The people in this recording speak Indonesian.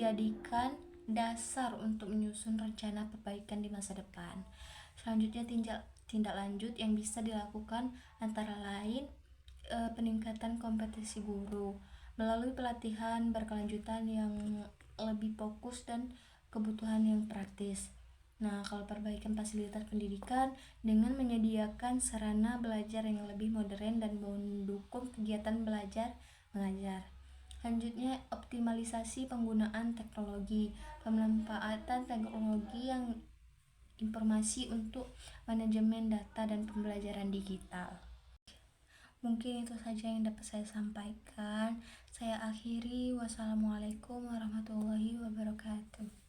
dijadikan dasar untuk menyusun rencana perbaikan di masa depan. Selanjutnya, tindak lanjut yang bisa dilakukan antara lain peningkatan kompetensi guru melalui pelatihan berkelanjutan yang lebih fokus dan kebutuhan yang praktis. Nah, kalau perbaikan fasilitas pendidikan dengan menyediakan sarana belajar yang lebih modern dan mendukung kegiatan belajar mengajar. Selanjutnya, optimalisasi penggunaan teknologi, pemanfaatan teknologi yang informasi untuk manajemen data dan pembelajaran digital. Mungkin itu saja yang dapat saya sampaikan. Saya akhiri. Wassalamualaikum warahmatullahi wabarakatuh.